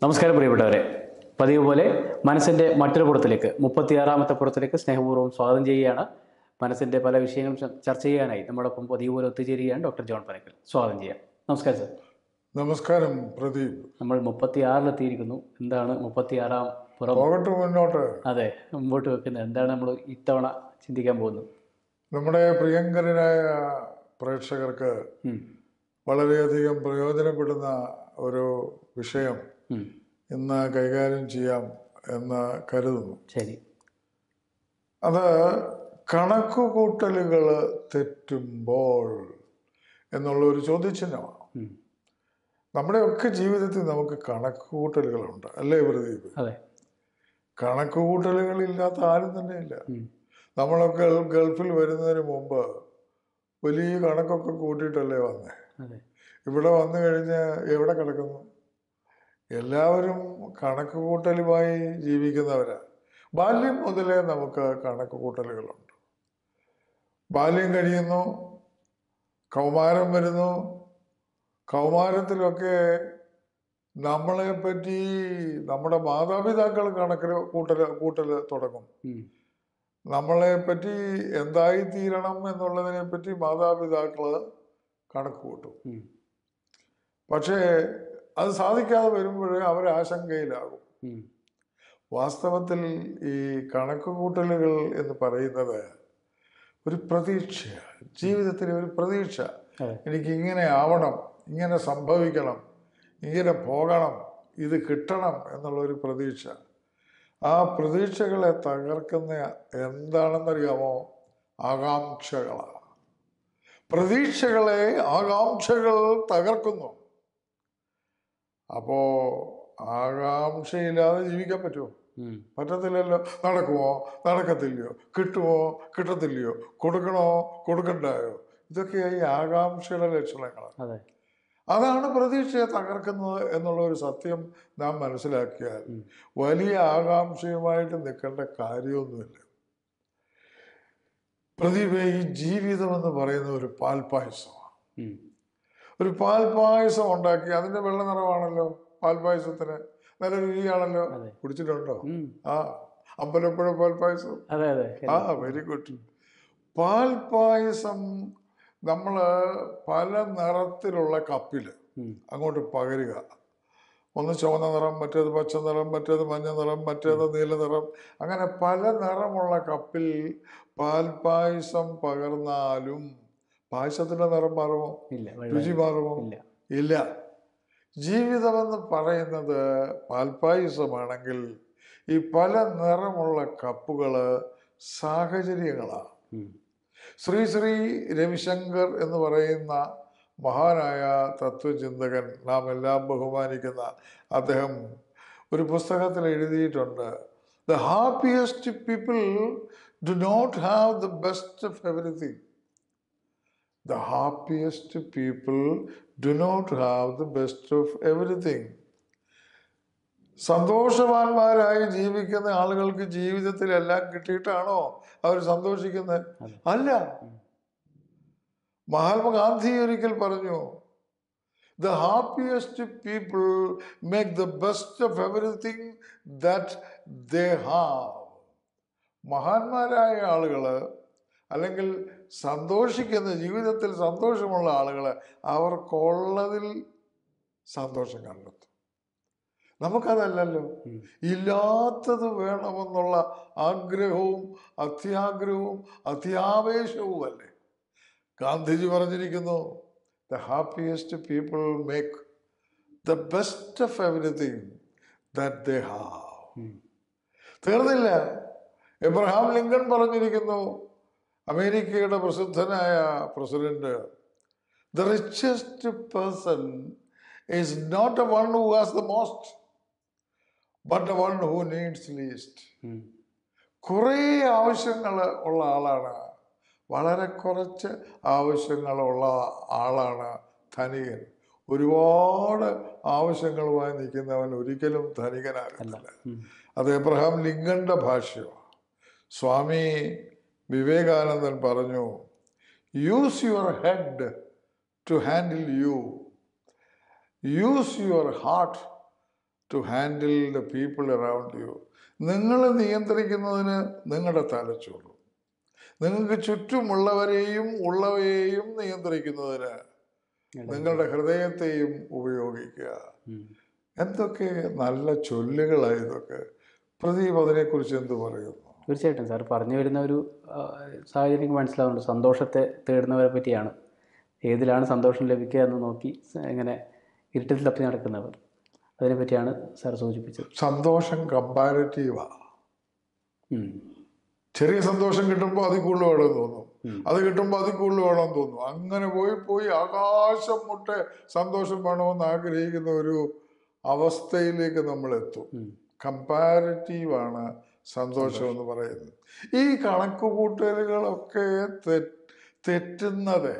നമസ്കാരം പ്രിയപ്പെട്ടവരെ, പതിവ് പോലെ മനസ്സിൻ്റെ മറ്റൊരു പുറത്തിലേക്ക് 36ാമത്തെ പുറത്തിലേക്ക് സ്നേഹപൂർവ്വം സ്വാഗതം ചെയ്യുകയാണ്. മനസ്സിൻ്റെ പല വിഷയങ്ങളും ചർച്ച ചെയ്യാനായി നമ്മളൊപ്പം പതിവ് പോലെ ഒത്തുചേരുകയാണ് ഡോക്ടർ ജോൺ പനക്കൽ. സ്വാഗതം ചെയ്യാം. നമസ്കാരം സർ. നമസ്കാരം പ്രദീപ്. നമ്മൾ 36-ലെത്തിയിരിക്കുന്നു. എന്താണ് 36ാം പുറം? മുന്നോട്ട്. അതെ, മുമ്പോട്ട് വെക്കുന്നത് എന്താണ് നമ്മൾ ഇത്തവണ ചിന്തിക്കാൻ പോകുന്നത്? നമ്മുടെ പ്രിയങ്കരനായ പ്രേക്ഷകർക്ക് വളരെയധികം പ്രയോജനപ്പെടുന്ന ഒരു വിഷയം ഇന്ന് കൈകാര്യം ചെയ്യാം എന്ന് കരുതുന്നു. ശരി. അത് കണക്കുകൂട്ടലുകൾ തെറ്റുമ്പോൾ എന്നുള്ള ഒരു ചോദ്യചിഹ്നമാണ്. നമ്മുടെയൊക്കെ ജീവിതത്തിൽ നമുക്ക് കണക്കുകൂട്ടലുകളുണ്ട്, അല്ലേ പ്രദീപ്? അതെ. കണക്കുകൂട്ടലുകളില്ലാത്ത ആരും തന്നെ ഇല്ല. നമ്മളൊക്കെ ഗൾഫിൽ വരുന്നതിന് മുമ്പ് വലിയ കണക്കൊക്കെ കൂട്ടിയിട്ടല്ലേ വന്നേ. ഇവിടെ വന്നു കഴിഞ്ഞ് എവിടെ കിടക്കുന്നു? എല്ലാവരും കണക്ക് കൂട്ടലുമായി ജീവിക്കുന്നവരാണ്. ബാല്യം മുതലേ നമുക്ക് കണക്ക് കൂട്ടലുകളുണ്ട്. ബാല്യം കഴിയുന്നു, കൗമാരം വരുന്നു. കൗമാരത്തിലൊക്കെ നമ്മളെപ്പറ്റി നമ്മുടെ മാതാപിതാക്കൾ കൂട്ടൽ തുടങ്ങും. നമ്മളെപ്പറ്റി എന്തായിത്തീരണം എന്നുള്ളതിനെ പറ്റി മാതാപിതാക്കൾ കണക്ക് കൂട്ടും. പക്ഷേ അത് സാധിക്കാതെ വരുമ്പോഴേ അവർ ആശങ്കയിലാകും. വാസ്തവത്തിൽ ഈ കണക്ക് കൂട്ടലുകൾ എന്ന് പറയുന്നത് ഒരു പ്രതീക്ഷയാണ്, ജീവിതത്തിലെ ഒരു പ്രതീക്ഷ. എനിക്ക് ഇങ്ങനെ ആവണം, ഇങ്ങനെ സംഭവിക്കണം, ഇങ്ങനെ പോകണം, ഇത് കിട്ടണം എന്നുള്ളൊരു പ്രതീക്ഷ. ആ പ്രതീക്ഷകളെ തകർക്കുന്ന എന്താണെന്നറിയാമോ? ആകാംക്ഷകളാണ്. പ്രതീക്ഷകളെ ആകാംക്ഷകൾ തകർക്കുന്നു. അപ്പോ ആകാംക്ഷയില്ലാതെ ജീവിക്കാൻ പറ്റുമോ? പറ്റത്തില്ലല്ലോ. നടക്കുമോ? നടക്കത്തില്ലയോ? കിട്ടുമോ? കിട്ടത്തില്ലയോ? കൊടുക്കണോ? കൊടുക്കണ്ടായോ? ഇതൊക്കെയായി ആകാംക്ഷയുടെ ലക്ഷണങ്ങളാണ്. അതാണ് പ്രതീക്ഷയെ തകർക്കുന്നത് എന്നുള്ള ഒരു സത്യം നാം മനസ്സിലാക്കിയാൽ വലിയ ആകാംക്ഷയുമായിട്ട് നിൽക്കേണ്ട കാര്യമൊന്നുമില്ല. പ്രദീപ്, ഈ ജീവിതം എന്ന് പറയുന്ന ഒരു പാൽപ്പായസമാണ്. ഒരു പാൽപ്പായസം ഉണ്ടാക്കി അതിന്റെ വെള്ള നിറമാണല്ലോ പാൽപ്പായസത്തിന്. നല്ല രുചിയാണല്ലോ. കുടിച്ചിട്ടുണ്ടോ? അമ്പലപ്പുഴ പാൽപ്പായസം. Very good. പാൽപ്പായസം നമ്മള് പല നിറത്തിലുള്ള കപ്പില് അങ്ങോട്ട് പകരുക. ഒന്ന് ചുവന്ന നിറം, മറ്റേത് പച്ച നിറം, മറ്റേത് മഞ്ഞ നിറം, മറ്റേത് നീല നിറം, അങ്ങനെ പല നിറമുള്ള കപ്പിൽ പാൽപ്പായസം പകർന്നാലും പായസത്തിന്റെ നിറം മാറുമോ? രുചി മാറുമോ? ഇല്ല. ജീവിതമെന്ന് പറയുന്നത് പാൽപ്പായസമാണെങ്കിൽ ഈ പല നിറമുള്ള കപ്പുകള് സാഹചര്യങ്ങളാണ്. ശ്രീ രവിശങ്കർ എന്ന് പറയുന്ന മഹാനായ തത്വചിന്തകൻ, നാം എല്ലാം ബഹുമാനിക്കുന്ന അദ്ദേഹം ഒരു പുസ്തകത്തിൽ എഴുതിയിട്ടുണ്ട്, the happiest people do not have the best of everything. The happiest people do not have the best of everything. സന്തോഷവാന്മാരായി ജീവിക്കുന്ന ആളുകൾക്ക് ജീവിതത്തിൽ എല്ലാം കിട്ടിയിട്ടാണോ അവർ സന്തോഷിക്കുന്നത്? അല്ല. മഹാത്മാഗാന്ധി ഒരിക്കൽ പറഞ്ഞു, the happiest people make the best of everything that they have. മഹാന്മാരായ ആളുകള് അല്ലെങ്കിൽ സന്തോഷിക്കുന്ന, ജീവിതത്തിൽ സന്തോഷമുള്ള ആളുകള് അവർക്കുള്ളതിൽ സന്തോഷം കണ്ടെത്തും. നമുക്കതല്ലല്ലോ. ഇല്ലാത്തത് വേണമെന്നുള്ള ആഗ്രഹവും അത്യാഗ്രഹവും അത്യാവേശവും അല്ലേ. ഗാന്ധിജി പറഞ്ഞിരിക്കുന്നു, the happiest people make the best of everything that they have. തീർന്നില്ല. എബ്രഹാം ലിങ്കൺ പറഞ്ഞിരിക്കുന്നു, അമേരിക്കയുടെ പ്രസിദ്ധനായ president, the richest person is not a one who has the most but a one who needs least. കുറേ ആവശ്യങ്ങൾ ഉള്ള ആളാണ്, വളരെ കുറച്ച് ആവശ്യങ്ങളുള്ള ആളാണ് ധനികൻ. ഒരുപാട് ആവശ്യങ്ങളുമായി നിൽക്കുന്നവൻ ഒരിക്കലും ധനികനാകുന്നില്ല. അത് എബ്രഹാം ലിങ്കന്റെ ഭാഷ്യമാണ്. സ്വാമി വിവേകാനന്ദൻ പറഞ്ഞു, use your head to handle you, use your heart to handle the people around you. നിങ്ങളെ നിയന്ത്രിക്കുന്നതിന് നിങ്ങളുടെ തലച്ചോറ്, നിങ്ങൾക്ക് ചുറ്റുമുള്ളവരെയും ഉള്ളവയെയും നിയന്ത്രിക്കുന്നതിന് നിങ്ങളുടെ ഹൃദയത്തെയും ഉപയോഗിക്കുക. എന്തൊക്കെ നല്ല ചൊല്ലുകളാണ് ഇതൊക്കെ. പ്രദീപ് അതിനെക്കുറിച്ച് എന്ത് പറയുന്നു? തീർച്ചയായിട്ടും സാർ പറഞ്ഞു വരുന്ന ഒരു സാഹചര്യം മനസ്സിലാവുന്നുണ്ട്. സന്തോഷത്തെ തേടുന്നവരെ പറ്റിയാണ്. ഏതിലാണ് സന്തോഷം ലഭിക്കുക എന്ന് നോക്കി ഇങ്ങനെ ഇരുട്ടത്തിൽ തപ്പി നടക്കുന്നവർ, അതിനെപ്പറ്റിയാണ് സാർ സൂചിപ്പിച്ചത്. സന്തോഷം കമ്പാരിറ്റീവാണ്. ചെറിയ സന്തോഷം കിട്ടുമ്പോൾ അതിൽ കൂടുതൽ വേണമെന്ന് തോന്നും, അത് കിട്ടുമ്പോൾ അതിൽ കൂടുതൽ വേണമെന്ന് തോന്നും. അങ്ങനെ പോയി ആകാശം മുട്ടെ സന്തോഷം വേണമെന്ന് ആഗ്രഹിക്കുന്ന ഒരു അവസ്ഥയിലേക്ക് നമ്മൾ എത്തും. കമ്പാരിറ്റീവാണ് സന്തോഷം എന്ന് പറയുന്നത്. ഈ കണക്കുകൂട്ടലുകളൊക്കെ തെറ്റുന്നത്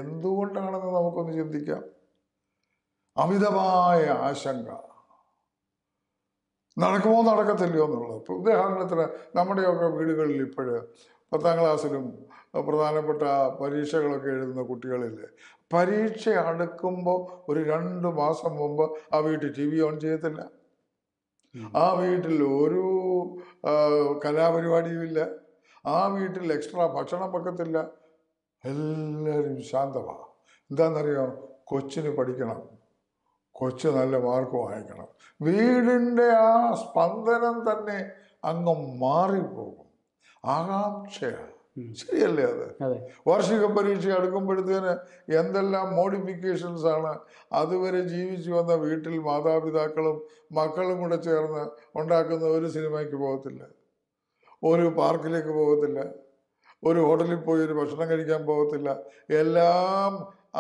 എന്തുകൊണ്ടാണെന്ന് നമുക്കൊന്ന് ചിന്തിക്കാം. അമിതമായ ആശങ്ക, നടക്കുമോ നടക്കത്തില്ലയോ എന്നുള്ളത്. ഇപ്പോൾ ഉദാഹരണത്തിന് നമ്മുടെയൊക്കെ വീടുകളിൽ ഇപ്പോഴ് 10ാം ക്ലാസ്സിലും പ്രധാനപ്പെട്ട പരീക്ഷകളൊക്കെ എഴുതുന്ന കുട്ടികളിൽ പരീക്ഷ അടുക്കുമ്പോൾ ഒരു 2 മാസം മുമ്പ് ആ വീട്ടിൽ TV ഓൺ ചെയ്യത്തില്ല, ആ വീട്ടിൽ ഒരു കലാപരിപാടിയുമില്ല, ആ വീട്ടിൽ എക്സ്ട്രാ ഭക്ഷണം വെക്കത്തില്ല, എല്ലാവരും ശാന്തമാണ്. എന്താണെന്നറിയോ? കൊച്ചിന് പഠിക്കണം, കൊച്ചു നല്ല മാർക്ക് വാങ്ങിക്കണം. വീടിൻ്റെ ആ സ്പന്ദനം തന്നെ അങ്ങ് മാറിപ്പോകും. ആകാംക്ഷയാണ്. ശരിയല്ലേ അത്? വാർഷിക പരീക്ഷ അടുക്കുമ്പോഴത്തേന് എന്തെല്ലാം മോഡിഫിക്കേഷൻസ് ആണ് അതുവരെ ജീവിച്ചു വന്ന വീട്ടിൽ മാതാപിതാക്കളും മക്കളും കൂടെ ചേർന്ന് ഉണ്ടാക്കുന്ന. ഒരു സിനിമയ്ക്ക് പോകത്തില്ല, ഒരു പാർക്കിലേക്ക് പോകത്തില്ല, ഒരു ഹോട്ടലിൽ പോയി ഒരു ഭക്ഷണം കഴിക്കാൻ പോകത്തില്ല. എല്ലാം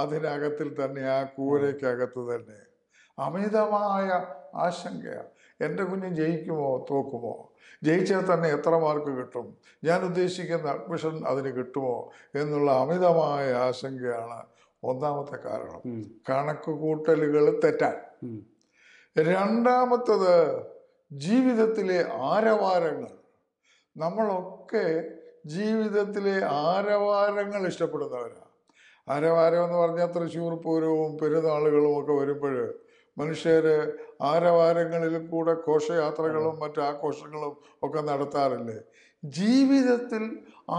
അതിനകത്തിൽ തന്നെ, ആ കൂരയ്ക്കകത്ത് തന്നെ. അമിതമായ ആശങ്കയാണ്. എൻ്റെ കുഞ്ഞ് ജയിക്കുമോ തോക്കുമോ, ജയിച്ചാൽ തന്നെ എത്ര മാർക്ക് കിട്ടും, ഞാൻ ഉദ്ദേശിക്കുന്ന അഡ്മിഷൻ അതിന് കിട്ടുമോ എന്നുള്ള അമിതമായ ആശങ്കയാണ് ഒന്നാമത്തെ കാരണം. കണക്ക് കൂട്ടലുകൾ തെറ്റാൻ. രണ്ടാമത്തത് ജീവിതത്തിലെ ആരവാരങ്ങൾ. നമ്മളൊക്കെ ജീവിതത്തിലെ ആരവാരങ്ങൾ ഇഷ്ടപ്പെടുന്നവരാണ്. ആരവാരം എന്ന് പറഞ്ഞാൽ തൃശ്ശൂർ പൂരവും പെരുന്നാളുകളും ഒക്കെ വരുമ്പോൾ മനുഷ്യർ ആരവാരങ്ങളിൽ കൂടെ ഘോഷയാത്രകളും മറ്റു ആഘോഷങ്ങളും ഒക്കെ നടത്താറില്ലേ? ജീവിതത്തിൽ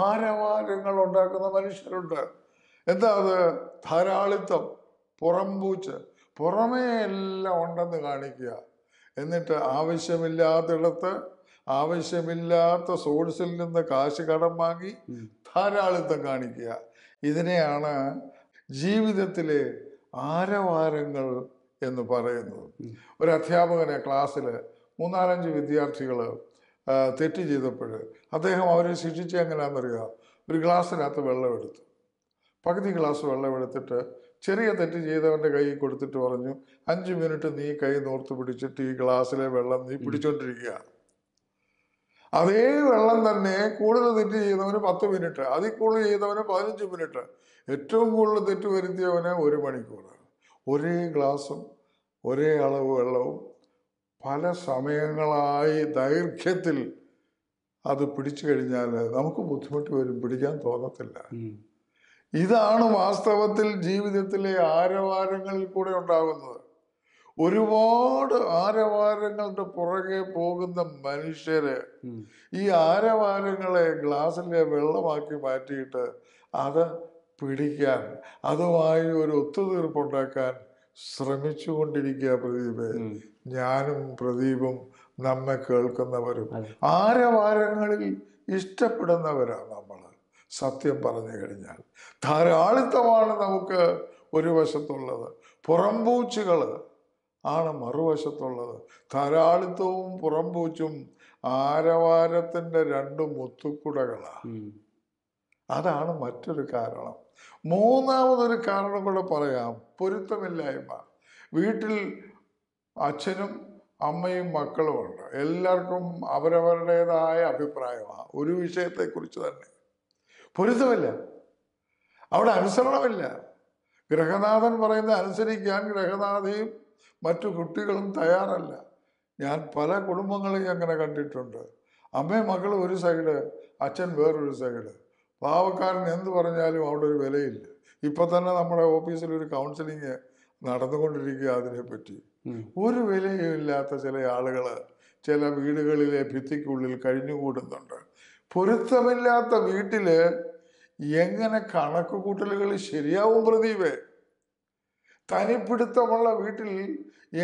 ആരവാരങ്ങൾ ഉണ്ടാക്കുന്ന മനുഷ്യരുണ്ട്. എന്താ അത്? ധാരാളിത്തം, പുറംപൂച്ച്, പുറമേ എല്ലാം ഉണ്ടെന്ന് കാണിക്കുക, എന്നിട്ട് ആവശ്യമില്ലാത്തിടത്ത് ആവശ്യമില്ലാത്ത സോഴ്സിൽ നിന്ന് കാശ് കടം വാങ്ങി ധാരാളിത്തം കാണിക്കുക. ഇതിനെയാണ് ജീവിതത്തിലെ ആരവാരങ്ങൾ എന്ന് പറയുന്നത്. ഒരു അധ്യാപകനെ ക്ലാസ്സിൽ 3-4 വിദ്യാർത്ഥികൾ തെറ്റ് ചെയ്തപ്പോൾ അദ്ദേഹം അവരെ ശിക്ഷിച്ച എങ്ങനെയാണെന്നറിയാം? ഒരു ഗ്ലാസ്സിനകത്ത് വെള്ളം എടുത്തു, പകുതി ഗ്ലാസ് വെള്ളം എടുത്തിട്ട് ചെറിയ തെറ്റ് ചെയ്തവൻ്റെ കൈ കൊടുത്തിട്ട് പറഞ്ഞു, 5 മിനിറ്റ് നീ കൈ നോർത്ത് പിടിച്ചിട്ട് ഈ ഗ്ലാസ്സിലെ വെള്ളം നീ പിടിച്ചോണ്ടിരിക്കുക. അതേ വെള്ളം തന്നെ കൂടുതൽ തെറ്റ് ചെയ്തവന് 10 മിനിറ്റ്, അതിൽ കൂടുതൽ ചെയ്തവന് 15 മിനിറ്റ്, ഏറ്റവും കൂടുതൽ തെറ്റ് വരുത്തിയവന് 1 മണിക്കൂർ. ഒരേ ഗ്ലാസും ഒരേ അളവ് വെള്ളവും പല സമയങ്ങളായി ദൈർഘ്യത്തിൽ അത് പിടിച്ചു കഴിഞ്ഞാൽ നമുക്ക് ബുദ്ധിമുട്ട് വരും, പിടിക്കാൻ തോന്നത്തില്ല. ഇതാണ് വാസ്തവത്തിൽ ജീവിതത്തിലെ ആരവാരങ്ങളിൽ കൂടെ ഉണ്ടാകുന്നത്. ഒരുപാട് ആരവാരങ്ങളുടെ പുറകെ പോകുന്ന മനുഷ്യര് ഈ ആരവാരങ്ങളെ ഗ്ലാസ്സിലെ വെള്ളമാക്കി മാറ്റിയിട്ട് അത് പിടിക്കാൻ, അതുമായി ഒരു ഒത്തുതീർപ്പുണ്ടാക്കാൻ ശ്രമിച്ചുകൊണ്ടിരിക്കുക. പ്രദീപ്, ഞാനും പ്രദീപും നമ്മെ കേൾക്കുന്നവരും ആരവാരങ്ങളിൽ ഇഷ്ടപ്പെടുന്നവരാണ് നമ്മൾ. സത്യം പറഞ്ഞു കഴിഞ്ഞാൽ ധാരാളിത്തമാണ് നമുക്ക് ഒരു വശത്തുള്ളത്, പുറംപൂച്ചുകൾ ആണ് മറുവശത്തുള്ളത്. ധാരാളിത്തവും പുറംപൂച്ചും ആരവാരത്തിൻ്റെ 2 മുത്തുക്കുടകളാണ്. അതാണ് മറ്റൊരു കാരണം. മൂന്നാമതൊരു കാരണം കൂടെ പറയാം, പൊരുത്തമില്ലായ്മ. വീട്ടിൽ അച്ഛനും അമ്മയും മക്കളുമുണ്ട്. എല്ലാവർക്കും അവരവരുടേതായ അഭിപ്രായമാണ് ഒരു വിഷയത്തെക്കുറിച്ച് തന്നെ. പൊരുത്തമില്ല, അവിടെ അനുസരണമില്ല. ഗൃഹനാഥൻ പറയുന്ന അനുസരിക്കാൻ ഗൃഹനാഥയും മറ്റു കുട്ടികളും തയ്യാറല്ല. ഞാൻ പല കുടുംബങ്ങളെയും അങ്ങനെ കണ്ടിട്ടുണ്ട്. അമ്മയും മക്കളും ഒരു സൈഡ്, അച്ഛൻ വേറൊരു സൈഡ്. പാവക്കാരൻ എന്ത് പറഞ്ഞാലും അവിടെ ഒരു വിലയില്ല. ഇപ്പം തന്നെ നമ്മുടെ ഓഫീസിൽ ഒരു കൗൺസിലിങ് നടന്നുകൊണ്ടിരിക്കുക അതിനെപ്പറ്റി. ഒരു വിലയുമില്ലാത്ത ചില ആളുകൾ ചില വീടുകളിലെ ഭിത്തിക്കുള്ളിൽ കഴിഞ്ഞുകൂടുന്നുണ്ട്. പൊരുത്തമില്ലാത്ത വീട്ടില് എങ്ങനെ കണക്കുകൂട്ടലുകൾ ശരിയാവും പ്രദീപേ? തനിപ്പിടുത്തമുള്ള വീട്ടിൽ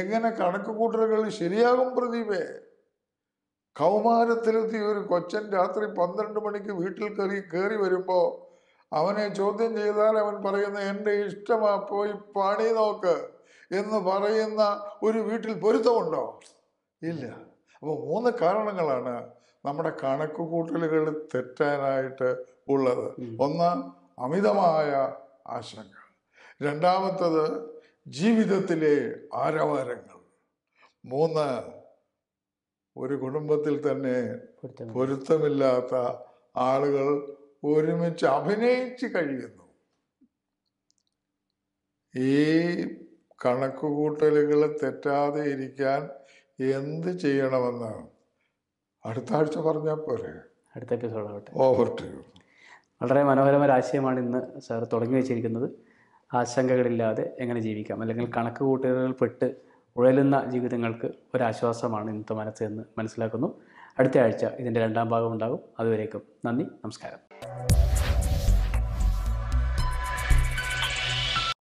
എങ്ങനെ കണക്കുകൂട്ടലുകൾ ശരിയാകും പ്രദീപേ? കൗമാരത്തിലെത്തിയ ഒരു കൊച്ചൻ രാത്രി 12 മണിക്ക് വീട്ടിൽ കയറി വരുമ്പോൾ അവനെ ചോദ്യം ചെയ്താൽ അവൻ പറയുന്ന എൻ്റെ ഇഷ്ടമാ, പോയി പണി നോക്ക് എന്ന് പറയുന്ന ഒരു വീട്ടിൽ പൊരുത്തമുണ്ടോ? ഇല്ല. അപ്പോൾ 3 കാരണങ്ങളാണ് നമ്മുടെ കണക്കുകൂട്ടലുകൾ തെറ്റാനായിട്ട് ഉള്ളത്. ഒന്ന്, അമിതമായ ആശങ്ക. രണ്ടാമത്തത്, ജീവിതത്തിലെ ആരവാരങ്ങൾ. 3, ഒരു കുടുംബത്തിൽ തന്നെ പൊരുത്തമില്ലാത്ത ആളുകൾ ഒരുമിച്ച് അഭിനയിച്ച് കഴിയുന്നു. ഈ കണക്കുകൂട്ടലുകൾ തെറ്റാതെ ഇരിക്കാൻ എന്ത് ചെയ്യണമെന്ന് അടുത്ത ആഴ്ച പറഞ്ഞാൽ പോരെ? അടുത്ത എപ്പിസോഡാവട്ടെ. Over to you. വളരെ മനോഹരമായ ആശയമാണ് ഇന്ന് സാർ തുടങ്ങി വെച്ചിരിക്കുന്നത്. ആശങ്കകളില്ലാതെ എങ്ങനെ ജീവിക്കാം, അല്ലെങ്കിൽ കണക്ക് കൂട്ടലുകൾ പെട്ട് ഉഴലുന്ന ജീവിതങ്ങൾക്ക് ഒരാശ്വാസമാണ് ഇന്നത്തെ മനസ്സ് എന്ന് മനസ്സിലാക്കുന്നു. അടുത്ത ആഴ്ച ഇതിൻ്റെ 2ാം ഭാഗം ഉണ്ടാകും. അതുവരേക്കും നന്ദി, നമസ്കാരം.